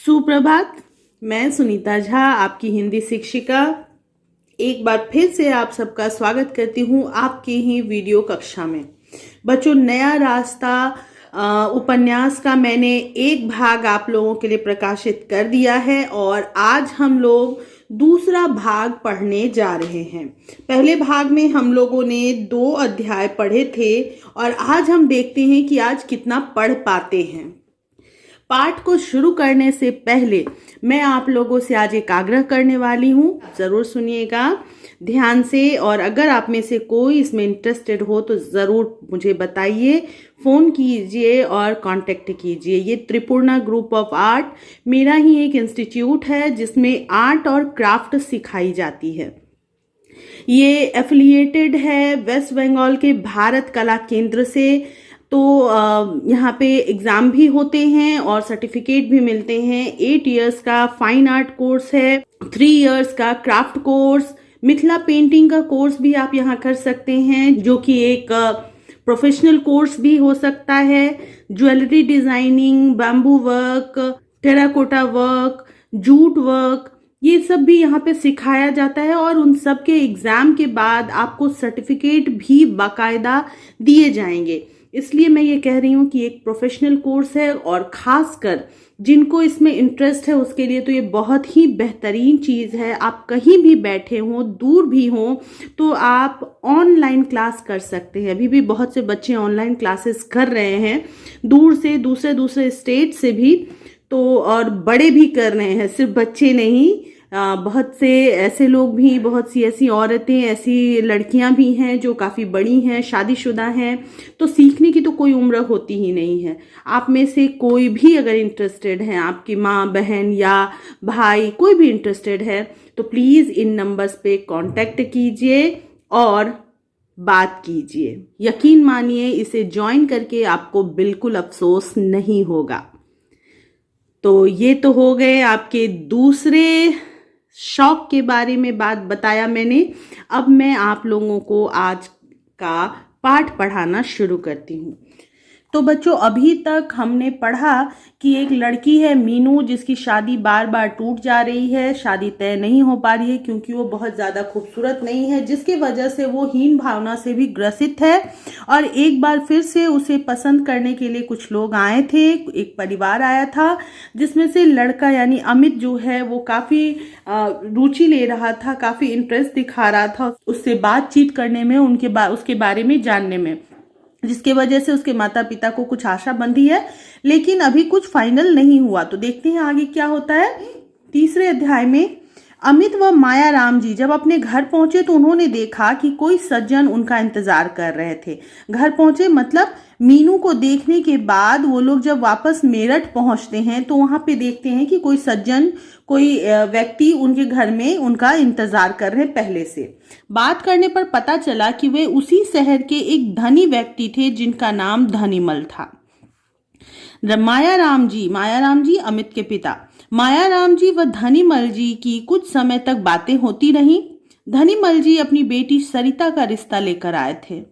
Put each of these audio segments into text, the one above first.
सुप्रभात। मैं सुनीता झा, आपकी हिंदी शिक्षिका, एक बार फिर से आप सबका स्वागत करती हूँ आपकी ही वीडियो कक्षा में। बच्चों, नया रास्ता उपन्यास का मैंने एक भाग आप लोगों के लिए प्रकाशित कर दिया है और आज हम लोग दूसरा भाग पढ़ने जा रहे हैं। पहले भाग में हम लोगों ने 2 अध्याय पढ़े थे और आज हम देखते हैं कि आज कितना पढ़ पाते हैं। पाठ को शुरू करने से पहले मैं आप लोगों से आज एक आग्रह करने वाली हूँ, ज़रूर सुनिएगा ध्यान से। और अगर आप में से कोई इसमें इंटरेस्टेड हो तो ज़रूर मुझे बताइए, फ़ोन कीजिए और कांटेक्ट कीजिए। ये त्रिपूर्णा ग्रुप ऑफ आर्ट मेरा ही एक इंस्टीट्यूट है जिसमें आर्ट और क्राफ्ट सिखाई जाती है। ये एफिलिएटेड है वेस्ट बंगाल के भारत कला केंद्र से। तो यहाँ पे एग्ज़ाम भी होते हैं और सर्टिफिकेट भी मिलते हैं। 8 इयर्स का फाइन आर्ट कोर्स है, 3 इयर्स का क्राफ्ट कोर्स, मिथिला पेंटिंग का कोर्स भी आप यहाँ कर सकते हैं जो कि एक प्रोफेशनल कोर्स भी हो सकता है। Jewellery designing, bamboo work, terracotta work, jute work, ये सब भी यहाँ पे सिखाया जाता है और उन सब के एग्ज़ाम के बाद आपको सर्टिफिकेट भी बाकायदा दिए जाएंगे। इसलिए मैं ये कह रही हूँ कि एक प्रोफेशनल कोर्स है और ख़ासकर जिनको इसमें इंटरेस्ट है उसके लिए तो ये बहुत ही बेहतरीन चीज़ है। आप कहीं भी बैठे हों, दूर भी हों, तो आप ऑनलाइन क्लास कर सकते हैं। अभी भी बहुत से बच्चे ऑनलाइन क्लासेस कर रहे हैं, दूर से, दूसरे स्टेट से भी, तो और बड़े भी कर रहे हैं, सिर्फ बच्चे नहीं। बहुत से ऐसे लोग भी, बहुत सी ऐसी औरतें, ऐसी लड़कियां भी हैं जो काफ़ी बड़ी हैं, शादीशुदा हैं। तो सीखने की तो कोई उम्र होती ही नहीं है। आप में से कोई भी अगर इंटरेस्टेड है, आपकी माँ, बहन या भाई, कोई भी इंटरेस्टेड है, तो प्लीज़ इन नंबर्स पे कांटेक्ट कीजिए और बात कीजिए। यकीन मानिए, इसे ज्वाइन करके आपको बिल्कुल अफसोस नहीं होगा। तो ये तो हो गए आपके दूसरे शौक के बारे में बात बताया मैंने। अब मैं आप लोगों को आज का पाठ पढ़ाना शुरू करती हूँ। तो बच्चों, अभी तक हमने पढ़ा कि एक लड़की है मीनू, जिसकी शादी बार बार टूट जा रही है, शादी तय नहीं हो पा रही है क्योंकि वो बहुत ज़्यादा खूबसूरत नहीं है, जिसकी वजह से वो हीन भावना से भी ग्रसित है। और एक बार फिर से उसे पसंद करने के लिए कुछ लोग आए थे, एक परिवार आया था जिसमें से लड़का यानी अमित जो है वो काफ़ी रुचि ले रहा था, काफ़ी इंटरेस्ट दिखा रहा था उससे बातचीत करने में, उसके बारे में जानने में, जिसके वजह से उसके माता पिता को कुछ आशा बंधी है, लेकिन अभी कुछ फाइनल नहीं हुआ। तो देखते हैं आगे क्या होता है। तीसरे अध्याय में अमित व माया राम जी जब अपने घर पहुंचे तो उन्होंने देखा कि कोई सज्जन उनका इंतजार कर रहे थे। घर पहुंचे मतलब मीनू को देखने के बाद वो लोग जब वापस मेरठ पहुंचते हैं तो वहां पे देखते हैं कि कोई सज्जन, कोई व्यक्ति उनके घर में उनका इंतजार कर रहे हैं पहले से। बात करने पर पता चला कि वे उसी शहर के एक धनी व्यक्ति थे जिनका नाम धनीमल था। मायाराम जी अमित के पिता, मायाराम जी व धनीमल जी की कुछ समय तक बातें होती रहीं। धनीमल जी अपनी बेटी सरिता का रिश्ता लेकर आए थे।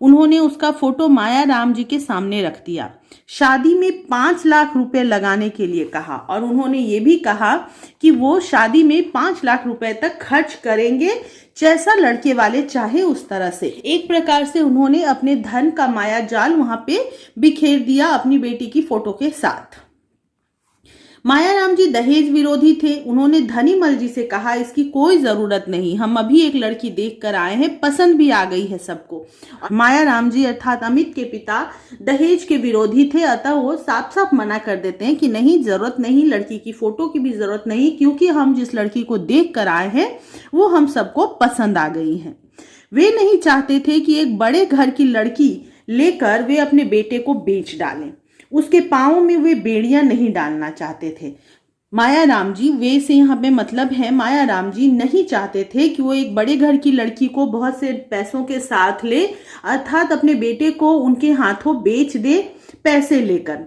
उन्होंने उसका फोटो मायाराम जी के सामने रख दिया। शादी में 5 लाख रुपए लगाने के लिए कहा और उन्होंने ये भी कहा कि वो शादी में 5 लाख रुपए तक खर्च करेंगे, जैसा लड़के वाले चाहे उस तरह से। एक प्रकार से उन्होंने अपने धन का माया जाल वहां पे बिखेर दिया अपनी बेटी की फोटो के साथ। मायाराम जी दहेज विरोधी थे। उन्होंने धनीमल जी से कहा, इसकी कोई जरूरत नहीं, हम अभी एक लड़की देख कर आए हैं, पसंद भी आ गई है सबको। मायाराम जी अर्थात अमित के पिता दहेज के विरोधी थे, अतः वो साफ साफ मना कर देते हैं कि नहीं, जरूरत नहीं, लड़की की फोटो की भी जरूरत नहीं, क्योंकि हम जिस लड़की को देख कर आए हैं वो हम सबको पसंद आ गई है। वे नहीं चाहते थे कि एक बड़े घर की लड़की लेकर वे अपने बेटे को बेच डालें। उसके पाँव में वे बेड़ियां नहीं डालना चाहते थे। मायाराम जी, वे से यहाँ पे मतलब है मायाराम जी नहीं चाहते थे कि वो एक बड़े घर की लड़की को बहुत से पैसों के साथ ले, अर्थात अपने बेटे को उनके हाथों बेच दे पैसे लेकर।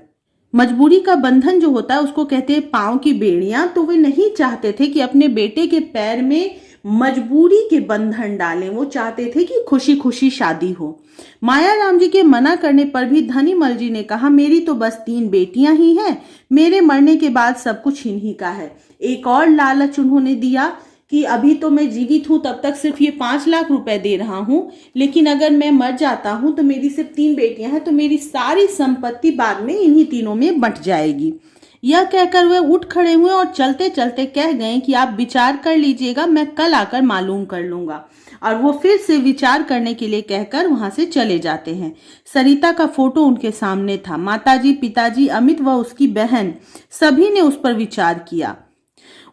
मजबूरी का बंधन जो होता है उसको कहते हैं पाँव की बेड़ियां। तो वे नहीं चाहते थे कि अपने बेटे के पैर में मजबूरी के बंधन डालें। वो चाहते थे कि खुशी खुशी शादी हो। मायाराम जी के मना करने पर भी धनीमल जी ने कहा, मेरी तो बस 3 बेटियां ही हैं, मेरे मरने के बाद सब कुछ इन्हीं का है। एक और लालच उन्होंने दिया कि अभी तो मैं जीवित हूं, तब तक सिर्फ ये 5 लाख रुपए दे रहा हूं, लेकिन अगर मैं मर जाता हूं तो मेरी सिर्फ 3 बेटियां हैं, तो मेरी सारी संपत्ति बाद में इन्हीं तीनों में बंट जाएगी। यह कहकर वे उठ खड़े हुए और चलते चलते कह गए कि आप विचार कर लीजिएगा, मैं कल आकर मालूम कर लूंगा। और वो फिर से विचार करने के लिए कहकर वहां से चले जाते हैं। सरिता का फोटो उनके सामने था। माताजी, पिताजी, अमित व उसकी बहन सभी ने उस पर विचार किया।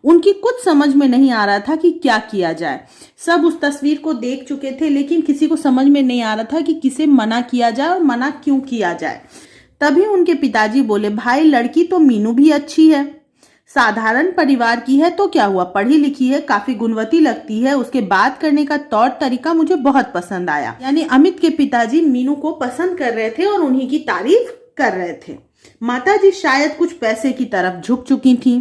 उनकी कुछ समझ में नहीं आ रहा था कि क्या किया जाए। सब उस तस्वीर को देख चुके थे, लेकिन किसी को समझ में नहीं आ रहा था कि किसे मना किया जाए और मना क्यों किया जाए। तभी उनके पिताजी बोले, भाई लड़की तो मीनू भी अच्छी है, साधारण परिवार की है तो क्या हुआ, पढ़ी लिखी है, काफी गुणवती लगती है, उसके बात करने का तौर तरीका मुझे बहुत पसंद आया। यानी अमित के पिताजी मीनू को पसंद कर रहे थे और उन्हीं की तारीफ कर रहे थे। माताजी शायद कुछ पैसे की तरफ झुक चुकी थी।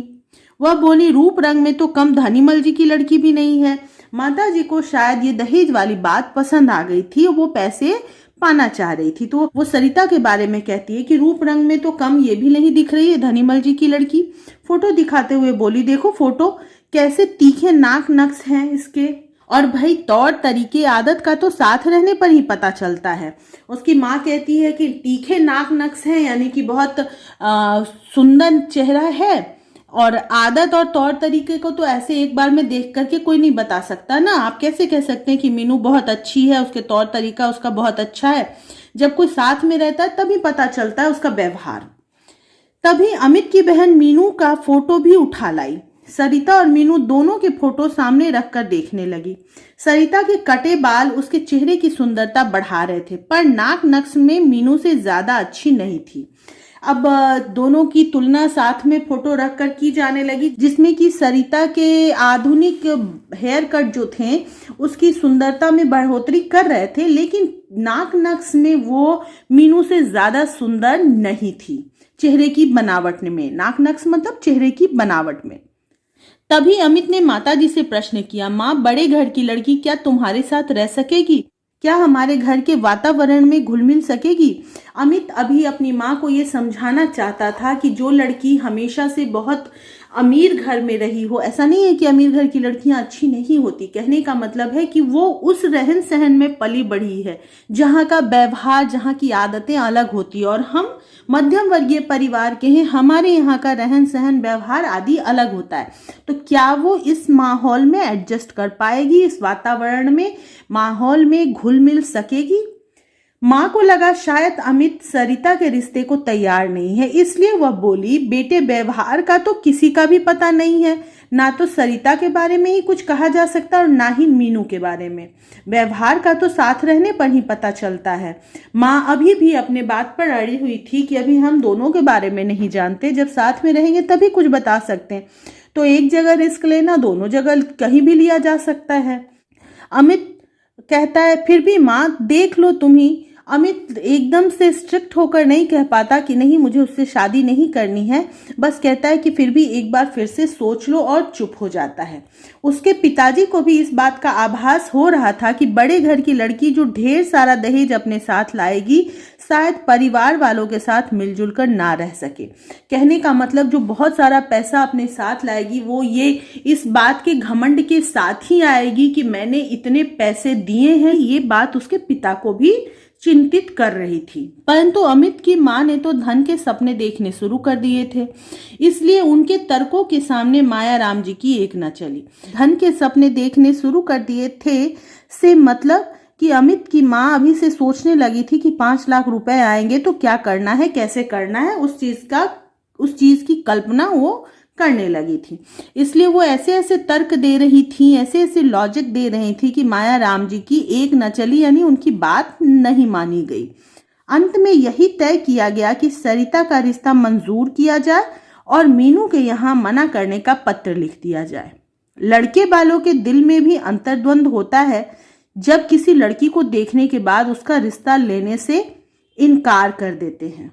वह बोली, रूप रंग में तो कम धनीमल जी की लड़की भी नहीं है। माताजी को शायद ये दहेज वाली बात पसंद आ गई थी और वो पैसे पाना चाह रही थी। तो वो सरिता के बारे में कहती है कि रूप रंग में तो कम ये भी नहीं दिख रही है धनीमल जी की लड़की। फोटो दिखाते हुए बोली, देखो फोटो कैसे तीखे नाक नक्श हैं इसके, और भाई तौर तरीके आदत का तो साथ रहने पर ही पता चलता है। उसकी माँ कहती है कि तीखे नाक नक्श हैं, यानी कि बहुत सुंदर चेहरा है, और आदत और तौर तरीके को तो ऐसे एक बार में देख करके कोई नहीं बता सकता ना। आप कैसे कह सकते हैं कि मीनू बहुत अच्छी है, उसके तौर तरीका उसका बहुत अच्छा है। जब कोई साथ में रहता है तभी पता चलता है उसका व्यवहार। तभी अमित की बहन मीनू का फोटो भी उठा लाई। सरिता और मीनू दोनों के फोटो सामने रखकर देखने लगी। सरिता के कटे बाल उसके चेहरे की सुंदरता बढ़ा रहे थे, पर नाक नक्श में मीनू से ज्यादा अच्छी नहीं थी। अब दोनों की तुलना साथ में फोटो रखकर की जाने लगी, जिसमें कि सरिता के आधुनिक हेयर कट जो थे उसकी सुंदरता में बढ़ोतरी कर रहे थे, लेकिन नाक नक्श में वो मीनू से ज्यादा सुंदर नहीं थी। चेहरे की बनावट में, नाक नक्श मतलब चेहरे की बनावट में। तभी अमित ने माताजी से प्रश्न किया, माँ बड़े घर की लड़की क्या तुम्हारे साथ रह सकेगी? क्या हमारे घर के वातावरण में घुल मिल सकेगी? अमित अभी अपनी माँ को ये समझाना चाहता था कि जो लड़की हमेशा से बहुत अमीर घर में रही हो, ऐसा नहीं है कि अमीर घर की लड़कियां अच्छी नहीं होती, कहने का मतलब है कि वो उस रहन सहन में पली बढ़ी है जहाँ का व्यवहार, जहाँ की आदतें अलग होती है, और हम मध्यम वर्गीय परिवार के हैं, हमारे यहाँ का रहन सहन व्यवहार आदि अलग होता है। तो क्या वो इस माहौल में एडजस्ट कर पाएगी, इस वातावरण में, माहौल में घुल मिल सकेगी? माँ को लगा शायद अमित सरिता के रिश्ते को तैयार नहीं है, इसलिए वह बोली, बेटे व्यवहार का तो किसी का भी पता नहीं है, ना तो सरिता के बारे में ही कुछ कहा जा सकता और ना ही मीनू के बारे में। व्यवहार का तो साथ रहने पर ही पता चलता है। माँ अभी भी अपने बात पर अड़ी हुई थी कि अभी हम दोनों के बारे में नहीं जानते, जब साथ में रहेंगे तभी कुछ बता सकते हैं। तो एक जगह रिस्क लेना, दोनों जगह कहीं भी लिया जा सकता है। अमित कहता है, फिर भी माँ देख लो तुम ही। अमित एकदम से स्ट्रिक्ट होकर नहीं कह पाता कि नहीं मुझे उससे शादी नहीं करनी है, बस कहता है कि फिर भी एक बार फिर से सोच लो, और चुप हो जाता है। उसके पिताजी को भी इस बात का आभास हो रहा था कि बड़े घर की लड़की जो ढेर सारा दहेज अपने साथ लाएगी, शायद परिवार वालों के साथ मिलजुल कर ना रह सके। कहने का मतलब जो बहुत सारा पैसा अपने साथ लाएगी, वो ये इस बात के घमंड के साथ ही आएगी कि मैंने इतने पैसे दिए हैं। ये बात उसके पिता को भी चिंतित कर रही थी। परंतु अमित की माँ ने तो धन के सपने देखने शुरू कर दिए थे, इसलिए उनके तर्कों के सामने मायाराम जी की एक न चली। धन के सपने देखने शुरू कर दिए थे से मतलब कि अमित की माँ अभी से सोचने लगी थी कि 5 लाख रुपए आएंगे तो क्या करना है, कैसे करना है, उस चीज की कल्पना वो करने लगी थी। इसलिए वो ऐसे ऐसे तर्क दे रही थी, ऐसे ऐसे लॉजिक दे रही थी कि मायाराम जी की एक न चली, यानी उनकी बात नहीं मानी गई। अंत में यही तय किया गया कि सरिता का रिश्ता मंजूर किया जाए और मीनू के यहाँ मना करने का पत्र लिख दिया जाए। लड़के वालों के दिल में भी अंतर्द्वंद होता है जब किसी लड़की को देखने के बाद उसका रिश्ता लेने से इनकार कर देते हैं।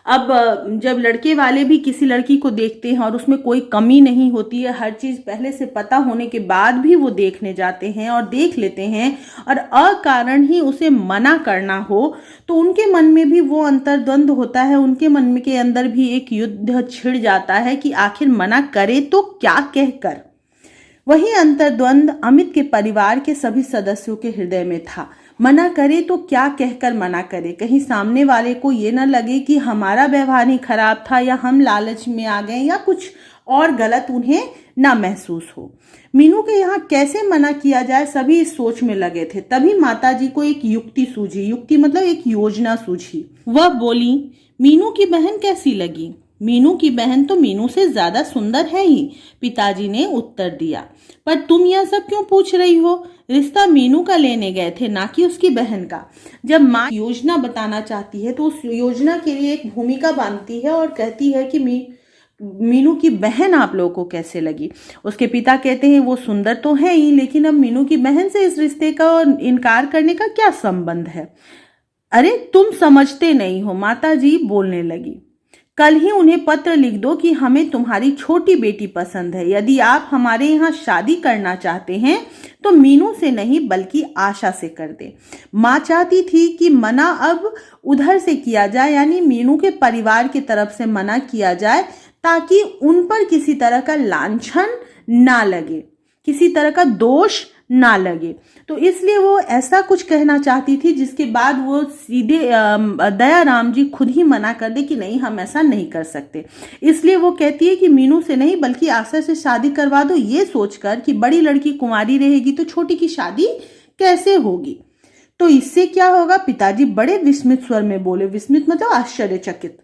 अब जब लड़के वाले भी किसी लड़की को देखते हैं और उसमें कोई कमी नहीं होती है, हर चीज़ पहले से पता होने के बाद भी वो देखने जाते हैं और देख लेते हैं, और अकारण ही उसे मना करना हो तो उनके मन में भी वो अंतर्द्वंद होता है, उनके मन में के अंदर भी एक युद्ध छिड़ जाता है कि आखिर मना करे तो क्या कहकर। वही अंतर्द्वंद अमित के परिवार के सभी सदस्यों के हृदय में था। मना करे तो क्या कहकर मना करे, कहीं सामने वाले को ये न लगे कि हमारा व्यवहार ही खराब था या हम लालच में आ गए या कुछ और गलत उन्हें ना महसूस हो। मीनू के यहाँ कैसे मना किया जाए, सभी इस सोच में लगे थे। तभी माताजी को एक युक्ति सूझी, युक्ति मतलब एक योजना सूझी। वह बोली, मीनू की बहन कैसी लगी? मीनू की बहन तो मीनू से ज्यादा सुंदर है ही, पिताजी ने उत्तर दिया। पर तुम यह सब क्यों पूछ रही हो? रिश्ता मीनू का लेने गए थे, ना कि उसकी बहन का। जब माँ योजना बताना चाहती है तो उस योजना के लिए एक भूमिका बांधती है और कहती है कि मीनू की बहन आप लोगों को कैसे लगी। उसके पिता कहते हैं वो सुंदर तो है ही, लेकिन अब मीनू की बहन से इस रिश्ते का इनकार करने का क्या संबंध है? अरे तुम समझते नहीं हो, माताजी बोलने लगी। कल ही उन्हें पत्र लिख दो कि हमें तुम्हारी छोटी बेटी पसंद है। यदि आप हमारे यहाँ शादी करना चाहते हैं तो मीनू से नहीं बल्कि आशा से कर दे। माँ चाहती थी कि मना अब उधर से किया जाए, यानी मीनू के परिवार की तरफ से मना किया जाए, ताकि उन पर किसी तरह का लांछन ना लगे, किसी तरह का दोष ना लगे। तो इसलिए वो ऐसा कुछ कहना चाहती थी जिसके बाद वो सीधे दयाराम जी खुद ही मना कर दे कि नहीं, हम ऐसा नहीं कर सकते। इसलिए वो कहती है कि मीनू से नहीं बल्कि आशा से शादी करवा दो, ये सोचकर कि बड़ी लड़की कुंवारी रहेगी तो छोटी की शादी कैसे होगी। तो इससे क्या होगा? पिताजी बड़े विस्मित स्वर में बोले। विस्मित मतलब आश्चर्यचकित।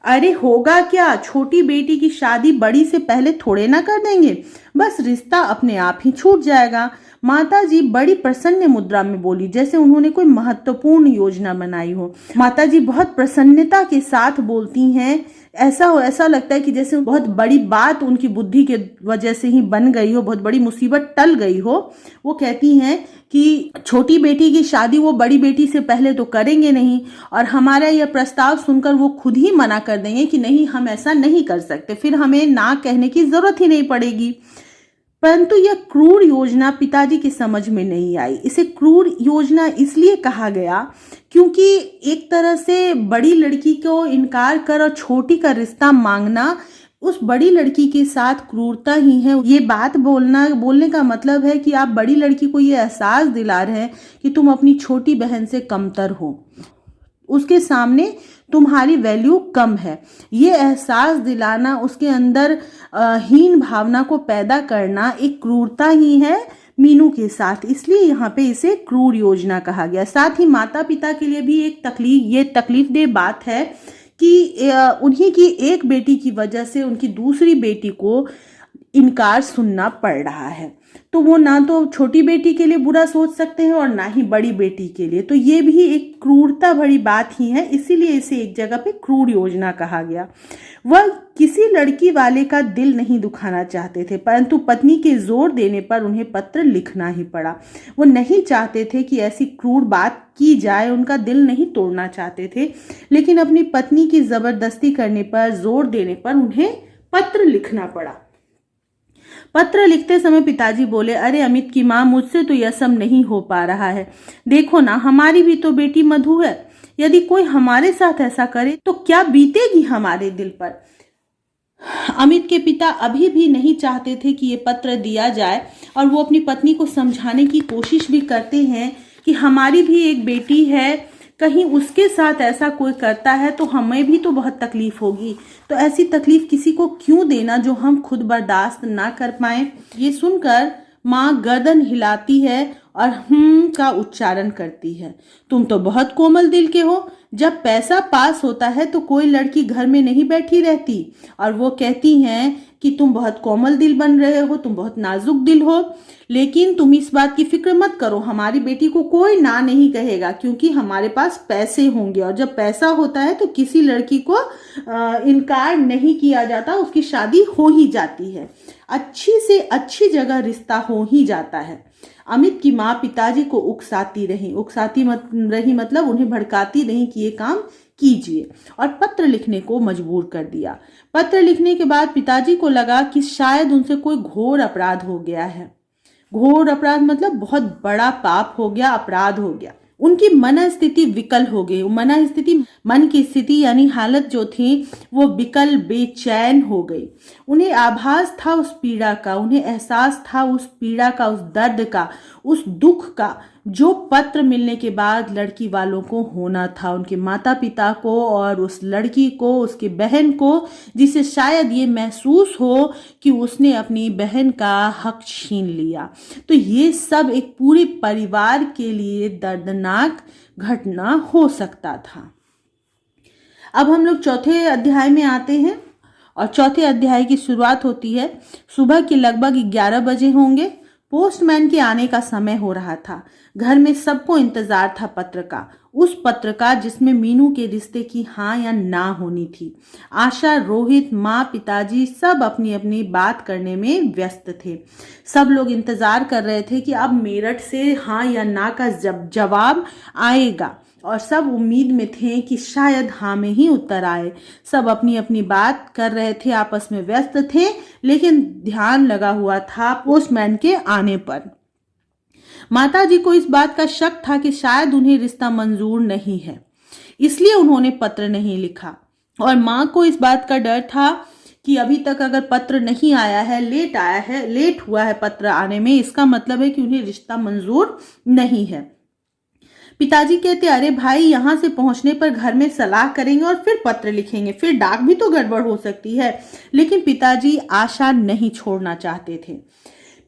अरे होगा क्या? छोटी बेटी की शादी बड़ी से पहले थोड़े ना कर देंगे, बस रिश्ता अपने आप ही छूट जाएगा। माताजी बड़ी प्रसन्न मुद्रा में बोली, जैसे उन्होंने कोई महत्वपूर्ण योजना बनाई हो। माताजी बहुत प्रसन्नता के साथ बोलती हैं, ऐसा लगता है कि जैसे बहुत बड़ी बात उनकी बुद्धि के वजह से ही बन गई हो, बहुत बड़ी मुसीबत टल गई हो। वो कहती हैं कि छोटी बेटी की शादी वो बड़ी बेटी से पहले तो करेंगे नहीं, और हमारा यह प्रस्ताव सुनकर वो खुद ही मना कर देंगे कि नहीं, हम ऐसा नहीं कर सकते, फिर हमें ना कहने की जरूरत ही नहीं पड़ेगी। परंतु यह क्रूर योजना पिताजी की समझ में नहीं आई। इसे क्रूर योजना इसलिए कहा गया क्योंकि एक तरह से बड़ी लड़की को इनकार कर और छोटी का रिश्ता मांगना उस बड़ी लड़की के साथ क्रूरता ही है। ये बात बोलने का मतलब है कि आप बड़ी लड़की को ये एहसास दिला रहे हैं कि तुम अपनी छोटी बहन से कमतर हो, उसके सामने तुम्हारी वैल्यू कम है। ये एहसास दिलाना, उसके अंदर हीन भावना को पैदा करना एक क्रूरता ही है मीनू के साथ। इसलिए यहाँ पे इसे क्रूर योजना कहा गया। साथ ही माता पिता के लिए भी ये तकलीफदेह बात है कि उन्हीं की एक बेटी की वजह से उनकी दूसरी बेटी को इनकार सुनना पड़ रहा है। तो वो ना तो छोटी बेटी के लिए बुरा सोच सकते हैं और ना ही बड़ी बेटी के लिए। तो ये भी एक क्रूरता भरी बात ही है, इसीलिए इसे एक जगह पे क्रूर योजना कहा गया। वह किसी लड़की वाले का दिल नहीं दुखाना चाहते थे, परंतु पत्नी के जोर देने पर उन्हें पत्र लिखना ही पड़ा। वो नहीं चाहते थे कि ऐसी क्रूर बात की जाए, उनका दिल नहीं तोड़ना चाहते थे, लेकिन अपनी पत्नी की जबरदस्ती करने पर, जोर देने पर उन्हें पत्र लिखना पड़ा। पत्र लिखते समय पिताजी बोले, अरे अमित की माँ, मुझसे तो यह सब नहीं हो पा रहा है। देखो ना, हमारी भी तो बेटी मधु है। यदि कोई हमारे साथ ऐसा करे तो क्या बीतेगी हमारे दिल पर। अमित के पिता अभी भी नहीं चाहते थे कि ये पत्र दिया जाए, और वो अपनी पत्नी को समझाने की कोशिश भी करते हैं कि हमारी भी एक बेटी है, कहीं उसके साथ ऐसा कोई करता है तो हमें भी तो बहुत तकलीफ होगी। तो ऐसी तकलीफ किसी को क्यों देना जो हम खुद बर्दाश्त ना कर पाए। ये सुनकर माँ गर्दन हिलाती है और का उच्चारण करती है। तुम तो बहुत कोमल दिल के हो। जब पैसा पास होता है तो कोई लड़की घर में नहीं बैठी रहती। और वो कहती हैं कि तुम बहुत कोमल दिल बन रहे हो, तुम बहुत नाजुक दिल हो। लेकिन तुम इस बात की फिक्र मत करो, हमारी बेटी को कोई ना नहीं कहेगा, क्योंकि हमारे पास पैसे होंगे। और जब पैसा होता है तो किसी लड़की को इनकार नहीं किया जाता, उसकी शादी हो ही जाती है, अच्छी से अच्छी जगह रिश्ता हो ही जाता है। अमित की माँ पिताजी को उकसाती रही मतलब उन्हें भड़काती रही कि ये काम कीजिए और पत्र लिखने को मजबूर कर दिया। पत्र लिखने के बाद पिताजी को लगा कि शायद उनसे कोई घोर अपराध हो गया है। घोर अपराध मतलब बहुत बड़ा पाप हो गया, अपराध हो गया। उनकी मन स्थिति विकल हो गई। मन की स्थिति यानी हालत जो थी वो विकल, बेचैन हो गई। उन्हें आभास था उस पीड़ा का, उन्हें एहसास था उस पीड़ा का, उस दर्द का, उस दुख का जो पत्र मिलने के बाद लड़की वालों को होना था, उनके माता पिता को और उस लड़की को, उसकी बहन को, जिसे शायद ये महसूस हो कि उसने अपनी बहन का हक छीन लिया। तो ये सब एक पूरे परिवार के लिए दर्दनाक घटना हो सकता था। अब हम लोग चौथे अध्याय में आते हैं और चौथे अध्याय की शुरुआत होती है। सुबह के लगभग 11 बजे होंगे। पोस्टमैन के आने का समय हो रहा था। घर में सबको इंतजार था पत्र का, उस पत्र का जिसमें मीनू के रिश्ते की हाँ या ना होनी थी। आशा, रोहित, माँ, पिताजी सब अपनी अपनी बात करने में व्यस्त थे। सब लोग इंतजार कर रहे थे कि अब मेरठ से हाँ या ना का जवाब आएगा और सब उम्मीद में थे कि शायद हाँ में ही उत्तर आए। सब अपनी अपनी बात कर रहे थे, आपस में व्यस्त थे, लेकिन ध्यान लगा हुआ था पोस्टमैन के आने पर। माताजी को इस बात का शक था कि शायद उन्हें रिश्ता मंजूर नहीं है, इसलिए उन्होंने पत्र नहीं लिखा। और माँ को इस बात का डर था कि अभी तक अगर पत्र नहीं आया है, लेट हुआ है पत्र आने में, इसका मतलब है कि उन्हें रिश्ता मंजूर नहीं है। पिताजी कहते, अरे भाई, यहाँ से पहुंचने पर घर में सलाह करेंगे और फिर पत्र लिखेंगे, फिर डाक भी तो गड़बड़ हो सकती है। लेकिन पिताजी आशा नहीं छोड़ना चाहते थे।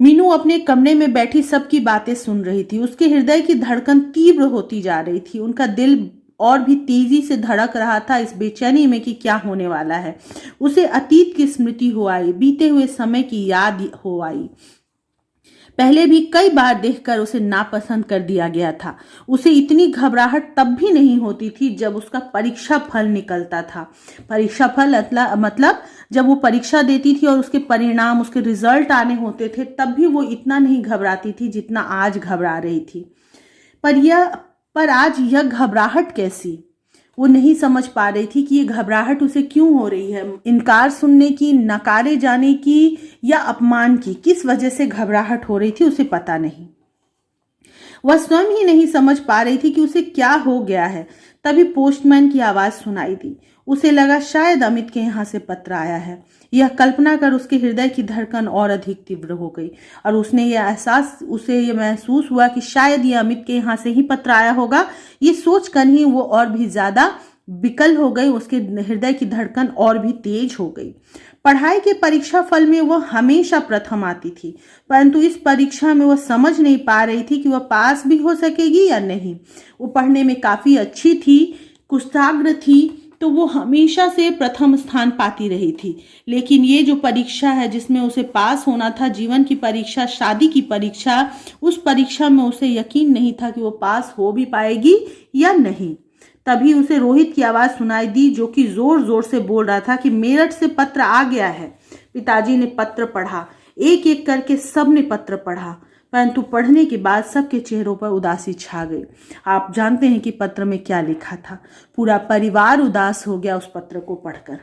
मीनू अपने कमरे में बैठी सबकी बातें सुन रही थी। उसके हृदय की धड़कन तीव्र होती जा रही थी। उनका दिल और भी तेजी से धड़क रहा था इस बेचैनी में कि क्या होने वाला है। उसे अतीत की स्मृति हो आई, बीते हुए समय की याद हो आई। पहले भी कई बार देखकर उसे नापसंद कर दिया गया था। उसे इतनी घबराहट तब भी नहीं होती थी जब उसका परीक्षा फल निकलता था। परीक्षा फल मतलब जब वो परीक्षा देती थी और उसके परिणाम, उसके रिजल्ट आने होते थे, तब भी वो इतना नहीं घबराती थी जितना आज घबरा रही थी। पर आज यह घबराहट कैसी? वो नहीं समझ पा रही थी कि ये घबराहट उसे क्यों हो रही है। इनकार सुनने की, नकारे जाने की या अपमान की, किस वजह से घबराहट हो रही थी उसे पता नहीं। वह स्वयं ही नहीं समझ पा रही थी कि उसे क्या हो गया है। तभी पोस्टमैन की आवाज सुनाई दी। उसे लगा शायद अमित के यहाँ से पत्र आया है। यह कल्पना कर उसके हृदय की धड़कन और अधिक तीव्र हो गई और उसे ये महसूस हुआ कि शायद ये अमित के यहाँ से ही पत्र आया होगा। ये सोचकर ही वो और भी ज्यादा विकल हो गई। उसके हृदय की धड़कन और भी तेज हो गई। पढ़ाई के परीक्षा फल में वह हमेशा प्रथम आती थी, परंतु इस परीक्षा में वह समझ नहीं पा रही थी कि वह पास भी हो सकेगी या नहीं। वो पढ़ने में काफी अच्छी थी, कुशाग्र थी, तो वो हमेशा से प्रथम स्थान पाती रही थी। लेकिन ये जो परीक्षा है जिसमें उसे पास होना था, जीवन की परीक्षा, शादी की परीक्षा, उस परीक्षा में उसे यकीन नहीं था कि वो पास हो भी पाएगी या नहीं। तभी उसे रोहित की आवाज सुनाई दी, जो कि जोर जोर से बोल रहा था कि मेरठ से पत्र आ गया है। पिताजी ने पत्र पढ़ा। एक एक करके सबने पत्र पढ़ा, परंतु पढ़ने के बाद सबके चेहरों पर उदासी छा गई। आप जानते हैं कि पत्र में क्या लिखा था। पूरा परिवार उदास हो गया उस पत्र को पढ़कर।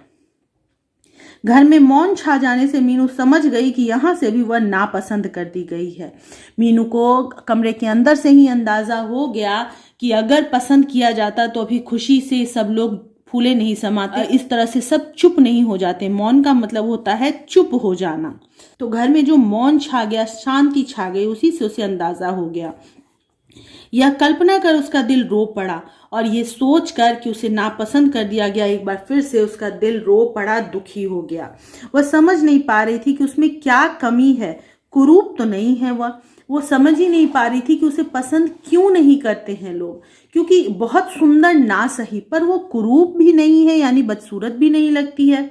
घर में मौन छा जाने से मीनू समझ गई कि यहाँ से भी वह नापसंद कर दी गई है। मीनू को कमरे के अंदर से ही अंदाजा हो गया कि अगर पसंद किया जाता तो अभी खुशी से सब लोग फूले नहीं समाते, इस तरह से सब चुप नहीं हो जाते। मौन का मतलब होता है चुप हो जाना। तो घर में जो मौन छा गया, शांति छा गई, उसी से उसे अंदाजा हो गया। यह कल्पना कर उसका दिल रो पड़ा और ये सोच कर कि उसे नापसंद कर दिया गया, एक बार फिर से उसका दिल रो पड़ा, दुखी हो गया। वह समझ नहीं पा रही थी कि उसमें क्या कमी है। कुरूप तो नहीं है वो समझ ही नहीं पा रही थी कि उसे पसंद क्यों नहीं करते हैं लोग, क्योंकि बहुत सुंदर ना सही, पर वो कुरूप भी नहीं है, यानी बदसूरत भी नहीं लगती है।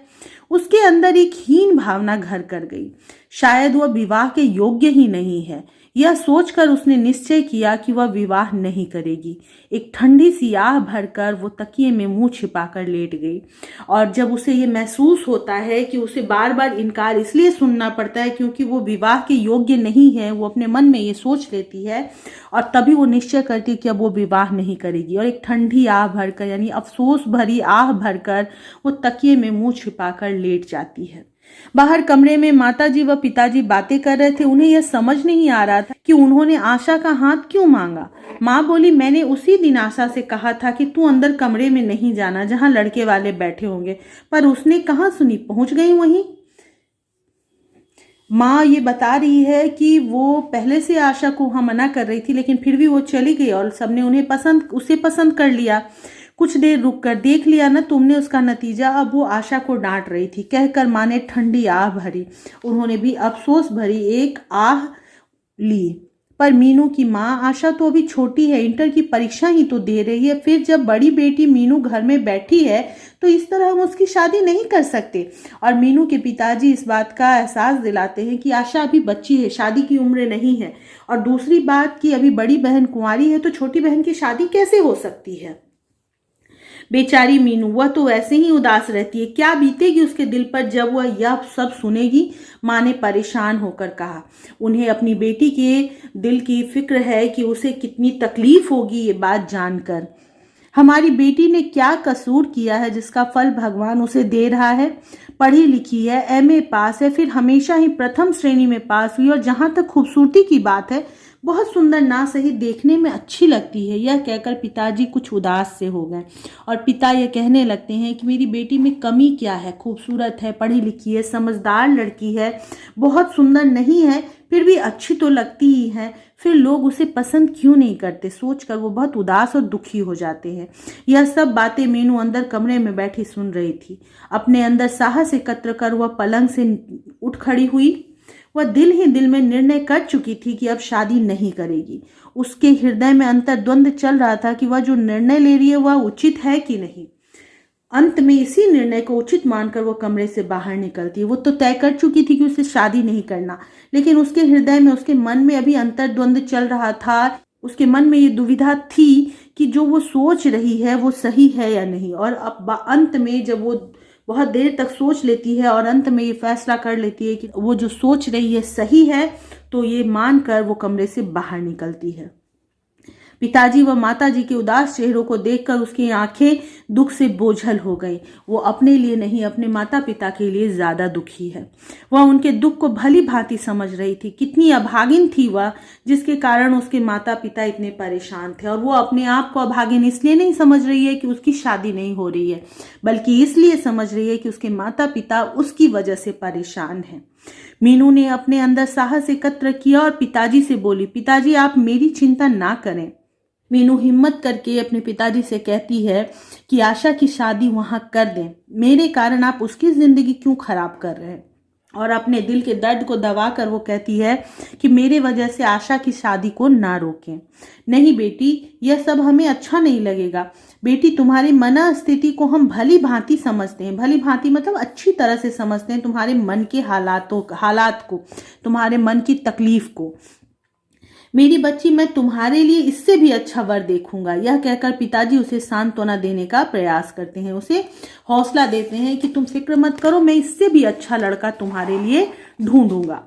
उसके अंदर एक हीन भावना घर कर गई। शायद वह विवाह के योग्य ही नहीं है। यह सोचकर उसने निश्चय किया कि वह विवाह नहीं करेगी। एक ठंडी सी आह भरकर वो तकिए में मुंह छिपाकर लेट गई। और जब उसे ये महसूस होता है कि उसे बार बार इनकार इसलिए सुनना पड़ता है क्योंकि वो विवाह के योग्य नहीं है, वो अपने मन में ये सोच लेती है और तभी वो निश्चय करती है कि अब वो विवाह नहीं करेगी। और एक ठंडी आह भरकर यानी अफसोस भरी आह भरकर वो तकिए में मुंह छिपाकर लेट जाती है। बाहर कमरे में माताजी व पिताजी बातें कर रहे थे। उन्हें यह समझ नहीं आ रहा था कि उन्होंने आशा का हाथ क्यों मांगा। माँ बोली, मैंने उसी दिन आशा से कहा था कि तू अंदर कमरे में नहीं जाना जहां लड़के वाले बैठे होंगे, पर उसने कहाँ सुनी, पहुंच गई वहीं। माँ ये बता रही है कि वो पहले से आशा को वहां मना कर रही थी, लेकिन फिर भी वो चली गई और सबने उसे पसंद कर लिया। कुछ देर रुक कर देख लिया ना तुमने उसका नतीजा। अब वो आशा को डांट रही थी। कहकर माँ ने ठंडी आह भरी। उन्होंने भी अफसोस भरी एक आह ली। पर मीनू की माँ, आशा तो अभी छोटी है, इंटर की परीक्षा ही तो दे रही है, फिर जब बड़ी बेटी मीनू घर में बैठी है तो इस तरह हम उसकी शादी नहीं कर सकते। और मीनू के पिताजी इस बात का एहसास दिलाते हैं कि आशा अभी बच्ची है, शादी की उम्र नहीं है। और दूसरी बात कि अभी बड़ी बहन कुंवारी है तो छोटी बहन की शादी कैसे हो सकती है। बेचारी मीनू, वह तो वैसे ही उदास रहती है, क्या बीतेगी उसके दिल पर जब वह यह सब सुनेगी। माँ ने परेशान होकर कहा। उन्हें अपनी बेटी के दिल की फिक्र है कि उसे कितनी तकलीफ होगी ये बात जानकर। हमारी बेटी ने क्या कसूर किया है जिसका फल भगवान उसे दे रहा है। पढ़ी लिखी है, एमए पास है, फिर हमेशा ही प्रथम श्रेणी में पास हुई, और जहां तक खूबसूरती की बात है बहुत सुंदर ना सही देखने में अच्छी लगती है। यह कहकर पिताजी कुछ उदास से हो गए और पिता यह कहने लगते हैं कि मेरी बेटी में कमी क्या है, खूबसूरत है, पढ़ी लिखी है, समझदार लड़की है, बहुत सुंदर नहीं है फिर भी अच्छी तो लगती ही है, फिर लोग उसे पसंद क्यों नहीं करते। सोचकर वो बहुत उदास और दुखी हो जाते हैं। यह सब बातें मीनू अंदर कमरे में बैठी सुन रही थी। अपने अंदर साहस एकत्र कर वह पलंग से उठ खड़ी हुई। वह दिल ही दिल में निर्णय कर चुकी थी कि अब शादी नहीं करेगी। उसके हृदय में अंतर्द्वंद चल रहा था कि वह जो निर्णय ले रही है वह उचित है कि नहीं। अंत में इसी निर्णय को उचित मानकर वो कमरे से बाहर निकलती है। वो तो तय कर चुकी थी कि उसे शादी नहीं करना, लेकिन उसके हृदय में, उसके मन में अभी अंतर्द्वंद चल रहा था। उसके मन में ये दुविधा थी कि जो वो सोच रही है वो सही है या नहीं। और अब अंत में जब वो बहुत देर तक सोच लेती है और अंत में ये फैसला कर लेती है कि वो जो सोच रही है सही है, तो ये मानकर वो कमरे से बाहर निकलती है। पिताजी व माताजी के उदास चेहरों को देखकर उसकी आंखें दुख से बोझल हो गई। वो अपने लिए नहीं, अपने माता पिता के लिए ज्यादा दुखी है। वह उनके दुख को भली भांति समझ रही थी। कितनी अभागिन थी वह, जिसके कारण उसके माता पिता इतने परेशान थे। और वो अपने आप को अभागिन इसलिए नहीं समझ रही है कि उसकी शादी नहीं हो रही है, बल्कि इसलिए समझ रही है कि उसके माता पिता उसकी वजह से परेशान हैं। मीनू ने अपने अंदर साहस एकत्र किया और पिताजी से बोली, पिताजी आप मेरी चिंता ना करें। मीनू हिम्मत करके अपने पिताजी से कहती है कि आशा की शादी वहां कर दें, मेरे कारण आप उसकी जिंदगी क्यों खराब कर रहे हैं। और अपने दिल के दर्द को दबाकर वो कहती है कि मेरे वजह से आशा की शादी को ना रोकें। नहीं बेटी, यह सब हमें अच्छा नहीं लगेगा। बेटी, तुम्हारी मनस्थिति को हम भली भांति समझते हैं। भली भांति मतलब अच्छी तरह से समझते हैं, तुम्हारे मन के हालात को, तुम्हारे मन की तकलीफ को। मेरी बच्ची, मैं तुम्हारे लिए इससे भी अच्छा वर देखूंगा। यह कहकर पिताजी उसे सांत्वना देने का प्रयास करते हैं, उसे हौसला देते हैं कि तुम फिक्र मत करो, मैं इससे भी अच्छा लड़का तुम्हारे लिए ढूंढूंगा।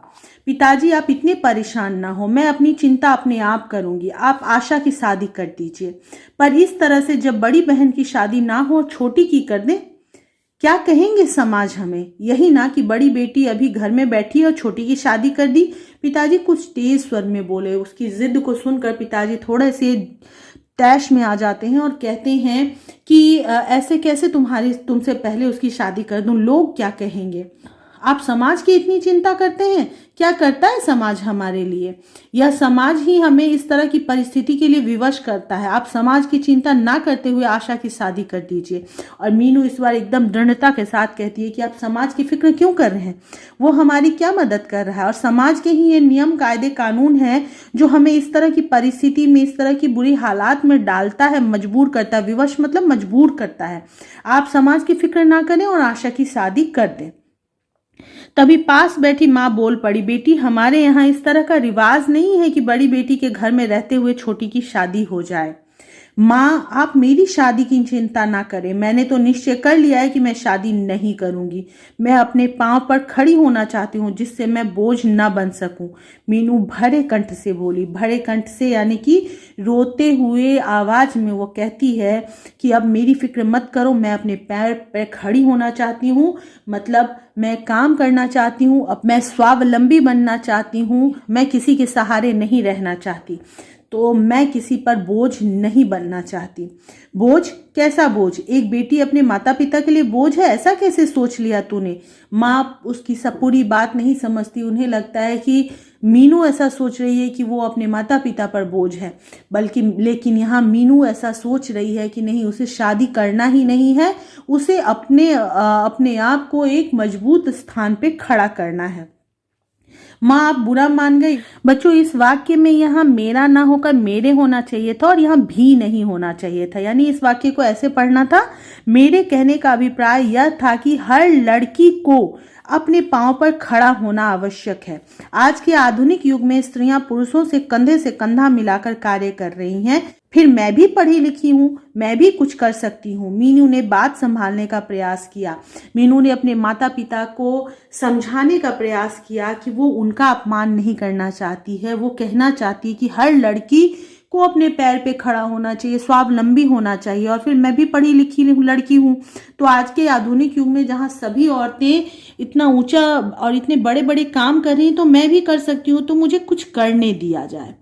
पिताजी आप इतने परेशान ना हो, मैं अपनी चिंता अपने आप करूंगी, आप आशा की शादी कर दीजिए। पर इस तरह से जब बड़ी बहन की शादी ना हो, छोटी की कर दें, क्या कहेंगे समाज हमें। यही ना कि बड़ी बेटी अभी घर में बैठी और छोटी की शादी कर दी। पिताजी कुछ तेज स्वर में बोले। उसकी जिद को सुनकर पिताजी थोड़े से तैश में आ जाते हैं और कहते हैं कि ऐसे कैसे तुमसे पहले उसकी शादी कर दूं, लोग क्या कहेंगे। आप समाज की इतनी चिंता करते हैं, क्या करता है समाज हमारे लिए। यह समाज ही हमें इस तरह की परिस्थिति के लिए विवश करता है। आप समाज की चिंता ना करते हुए आशा की शादी कर दीजिए। और मीनू इस बार एकदम दृढ़ता के साथ कहती है कि आप समाज की फिक्र क्यों कर रहे हैं, वो हमारी क्या मदद कर रहा है। और समाज के ही ये नियम कायदे कानून है जो हमें इस तरह की परिस्थिति में, इस तरह की बुरी हालात में डालता है, मजबूर करता है। विवश मतलब मजबूर करता है। आप समाज की फिक्र ना करें और आशा की शादी कर दें। तभी पास बैठी माँ बोल पड़ी, बेटी हमारे यहाँ इस तरह का रिवाज नहीं है कि बड़ी बेटी के घर में रहते हुए छोटी की शादी हो जाए। माँ आप मेरी शादी की चिंता ना करें, मैंने तो निश्चय कर लिया है कि मैं शादी नहीं करूंगी। मैं अपने पांव पर खड़ी होना चाहती हूँ जिससे मैं बोझ न बन सकूं। मीनू भरे कंठ से बोली, भरे कंठ से यानी कि रोते हुए आवाज में वो कहती है कि अब मेरी फिक्र मत करो, मैं अपने पैर पर खड़ी होना चाहती हूँ, मतलब मैं काम करना चाहती हूँ, अब मैं स्वावलंबी बनना चाहती हूँ, मैं किसी के सहारे नहीं रहना चाहती, तो मैं किसी पर बोझ नहीं बनना चाहती। बोझ? कैसा बोझ? एक बेटी अपने माता पिता के लिए बोझ है, ऐसा कैसे सोच लिया तूने? माँ उसकी सब पूरी बात नहीं समझती। उन्हें लगता है कि मीनू ऐसा सोच रही है कि वो अपने माता पिता पर बोझ है, बल्कि लेकिन यहाँ मीनू ऐसा सोच रही है कि नहीं, उसे शादी करना ही नहीं है, उसे अपने आप को एक मजबूत स्थान पे खड़ा करना है। माँ आप बुरा मान गई। बच्चों इस वाक्य में यहाँ मेरा ना होकर मेरे होना चाहिए था और यहाँ भी नहीं होना चाहिए था, यानी इस वाक्य को ऐसे पढ़ना था, मेरे कहने का अभिप्राय यह था कि हर लड़की को अपने पांव पर खड़ा होना आवश्यक है। आज के आधुनिक युग में स्त्रियां पुरुषों से कंधा मिलाकर कार्य कर रही हैं। फिर मैं भी पढ़ी लिखी हूँ, मैं भी कुछ कर सकती हूँ। मीनू ने बात संभालने का प्रयास किया। मीनू ने अपने माता पिता को समझाने का प्रयास किया कि वो उनका अपमान नहीं करना चाहती है, वो कहना चाहती है कि हर लड़की को अपने पैर पे खड़ा होना चाहिए, स्वावलंबी होना चाहिए, और फिर मैं भी पढ़ी लिखी लड़की हूँ, तो आज के आधुनिक युग में जहाँ सभी औरतें इतना ऊंचा और इतने बड़े बड़े काम कर रही हैं, तो मैं भी कर सकती हूँ, तो मुझे कुछ करने दिया जाए।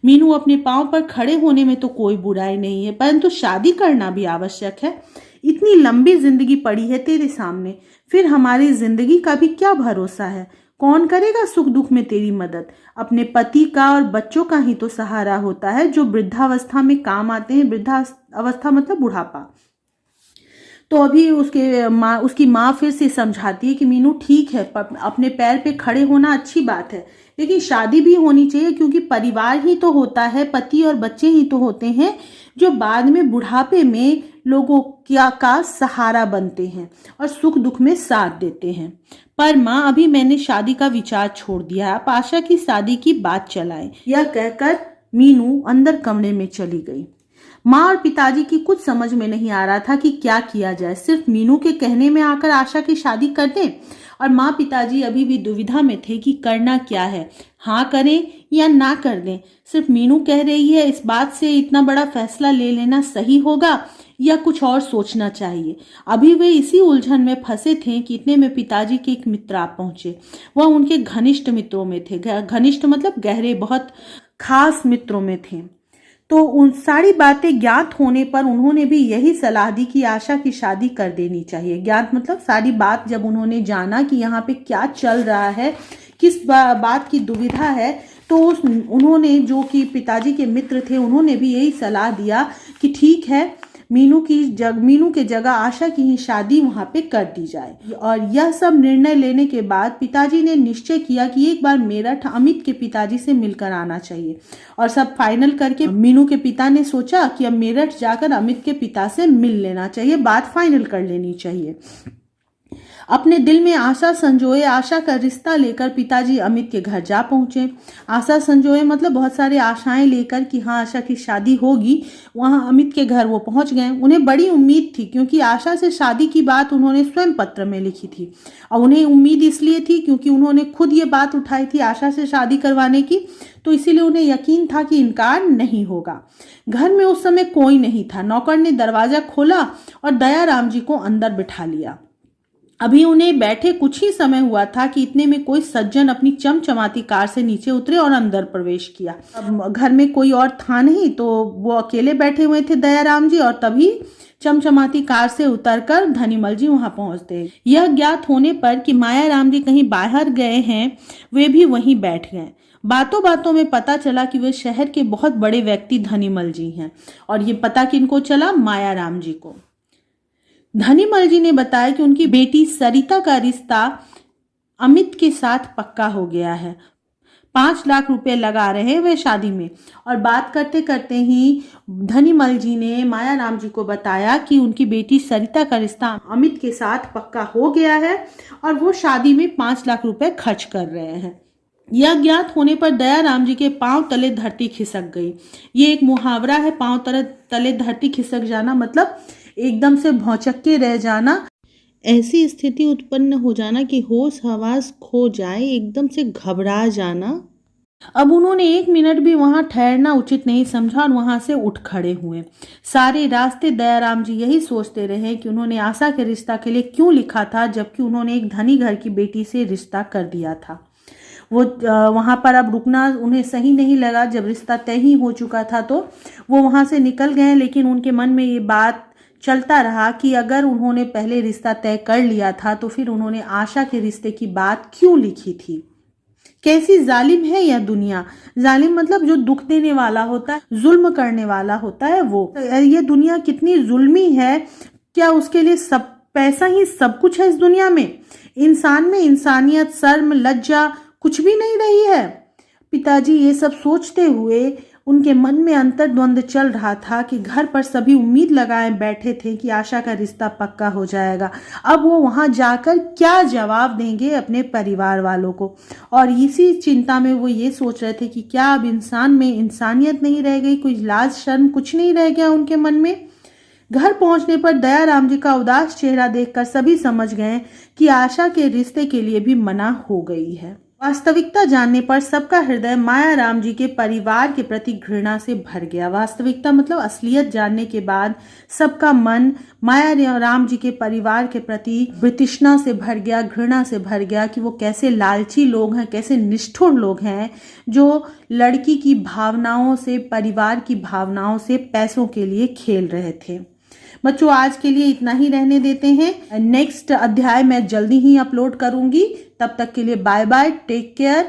मीनू अपने पांव पर खड़े होने में तो कोई बुराई नहीं है, परंतु शादी करना भी आवश्यक है। इतनी लंबी जिंदगी पड़ी है तेरे सामने, फिर हमारी जिंदगी का भी क्या भरोसा है? कौन करेगा सुख दुख में तेरी मदद? अपने पति का और बच्चों का ही तो सहारा होता है जो वृद्धावस्था में काम आते हैं। वृद्धावस्था मतलब बुढ़ापा। तो अभी उसकी माँ फिर से समझाती है कि मीनू ठीक है, अपने पैर पे खड़े होना अच्छी बात है, लेकिन शादी भी होनी चाहिए, क्योंकि परिवार ही तो होता है, पति और बच्चे ही तो होते हैं जो बाद में बुढ़ापे में लोगों का सहारा बनते हैं और सुख दुख में साथ देते हैं। पर माँ अभी मैंने शादी का विचार छोड़ दिया है, आप आशा की शादी की बात चलाएं। यह कहकर मीनू अंदर कमरे में चली गई। माँ और पिताजी की कुछ समझ में नहीं आ रहा था कि क्या किया जाए। सिर्फ मीनू के कहने में आकर आशा की शादी कर दें, और माँ पिताजी अभी भी दुविधा में थे कि करना क्या है, हाँ करें या ना कर दें। सिर्फ मीनू कह रही है, इस बात से इतना बड़ा फैसला ले लेना सही होगा या कुछ और सोचना चाहिए। अभी वे इसी उलझन में फंसे थे कि इतने में पिताजी के एक मित्र आ पहुंचे। वह उनके घनिष्ठ मित्रों में थे, घनिष्ठ मतलब गहरे, बहुत खास मित्रों में थे। तो उन सारी बातें ज्ञात होने पर उन्होंने भी यही सलाह दी कि आशा की शादी कर देनी चाहिए। ज्ञात मतलब सारी बात जब उन्होंने जाना कि यहाँ पे क्या चल रहा है, किस बात की दुविधा है, तो उन्होंने, जो कि पिताजी के मित्र थे, उन्होंने भी यही सलाह दिया कि ठीक है, मीनू के जगह आशा की ही शादी वहां पे कर दी जाए। और यह सब निर्णय लेने के बाद पिताजी ने निश्चय किया कि एक बार मेरठ अमित के पिताजी से मिलकर आना चाहिए। और सब फाइनल करके मीनू के पिता ने सोचा कि अब मेरठ जाकर अमित के पिता से मिल लेना चाहिए, बात फाइनल कर लेनी चाहिए। अपने दिल में आशा संजोए आशा का रिश्ता लेकर पिताजी अमित के घर जा पहुंचे। आशा संजोए मतलब बहुत सारे आशाएं लेकर कि हाँ आशा की शादी होगी। वहां अमित के घर वो पहुंच गए। उन्हें बड़ी उम्मीद थी, क्योंकि आशा से शादी की बात उन्होंने स्वयं पत्र में लिखी थी, और उन्हें उम्मीद इसलिए थी क्योंकि उन्होंने खुद ये बात उठाई थी आशा से शादी करवाने की, तो इसीलिए उन्हें यकीन था कि इनकार नहीं होगा। घर में उस समय कोई नहीं था। नौकर ने दरवाजा खोला और दयाराम जी को अंदर बिठा लिया। अभी उन्हें बैठे कुछ ही समय हुआ था कि इतने में कोई सज्जन अपनी चमचमाती कार से नीचे उतरे और अंदर प्रवेश किया। अब घर में कोई और था नहीं, तो वो अकेले बैठे हुए थे दयाराम जी, और तभी चमचमाती कार से उतरकर धनीमल जी वहां पहुंचते। यह ज्ञात होने पर कि मायाराम जी कहीं बाहर गए हैं, वे भी वहीं बैठ गए। बातों बातों में पता चला कि वे शहर के बहुत बड़े व्यक्ति धनीमल जी हैं, और ये पता किनको चला? मायाराम जी को। धनीमल जी ने बताया कि उनकी बेटी सरिता का रिश्ता अमित के साथ पक्का हो गया है। 5 लाख रुपए लगा रहे हैं वे शादी में। और बात करते करते ही धनीमल जी ने मायाराम जी को बताया कि उनकी बेटी सरिता का रिश्ता अमित के साथ पक्का हो गया है और वो शादी में 5 लाख रुपए खर्च कर रहे हैं। यह ज्ञात होने पर दयाराम जी के पांव तले धरती खिसक गई। ये एक मुहावरा है, पांव तले धरती खिसक जाना मतलब एकदम से भौचक के रह जाना, ऐसी स्थिति उत्पन्न हो जाना कि होश हवास खो जाए, एकदम से घबरा जाना। अब उन्होंने 1 मिनट भी वहां ठहरना उचित नहीं समझा और वहां से उठ खड़े हुए। सारे रास्ते दयाराम जी यही सोचते रहे कि उन्होंने आशा के रिश्ता के लिए क्यों लिखा था, जबकि उन्होंने एक धनी घर की बेटी से रिश्ता कर दिया था। वो वहां पर अब रुकना उन्हें सही नहीं लगा। जब रिश्ता तय ही हो चुका था तो वो वहां से निकल गए, लेकिन उनके मन में ये बात चलता रहा कि अगर उन्होंने पहले रिश्ता तय कर लिया था तो फिर उन्होंने आशा के रिश्ते की बात क्यों लिखी थी। कैसी जालिम है यह दुनिया। जालिम मतलब जो दुख देने वाला होता है, जुल्म करने वाला होता है वो। ये दुनिया कितनी जुल्मी है। क्या उसके लिए सब पैसा ही सब कुछ है इस दुनिया में? इंसान में इंसानियत, शर्म, लज्जा कुछ भी नहीं रही है। पिताजी ये सब सोचते हुए उनके मन में अंतर्द्वंद चल रहा था कि घर पर सभी उम्मीद लगाए बैठे थे कि आशा का रिश्ता पक्का हो जाएगा। अब वो वहां जाकर क्या जवाब देंगे अपने परिवार वालों को, और इसी चिंता में वो ये सोच रहे थे कि क्या अब इंसान में इंसानियत नहीं रह गई, कोई लाज शर्म कुछ नहीं रह गया उनके मन में। घर पहुंचने पर दयाराम जी का उदास चेहरा देखकर सभी समझ गए कि आशा के रिश्ते के लिए भी मना हो गई है। वास्तविकता जानने पर सबका हृदय मायाराम जी के परिवार के प्रति घृणा से भर गया। वास्तविकता मतलब असलियत जानने के बाद सबका मन मायाराम जी के परिवार के प्रति वितृष्णा से भर गया, घृणा से भर गया कि वो कैसे लालची लोग हैं, कैसे निष्ठुर लोग हैं जो लड़की की भावनाओं से, परिवार की भावनाओं से पैसों के लिए खेल रहे थे। बच्चों आज के लिए इतना ही रहने देते हैं। नेक्स्ट अध्याय मैं जल्दी ही अपलोड करूंगी। तब तक के लिए बाय बाय, टेक केयर।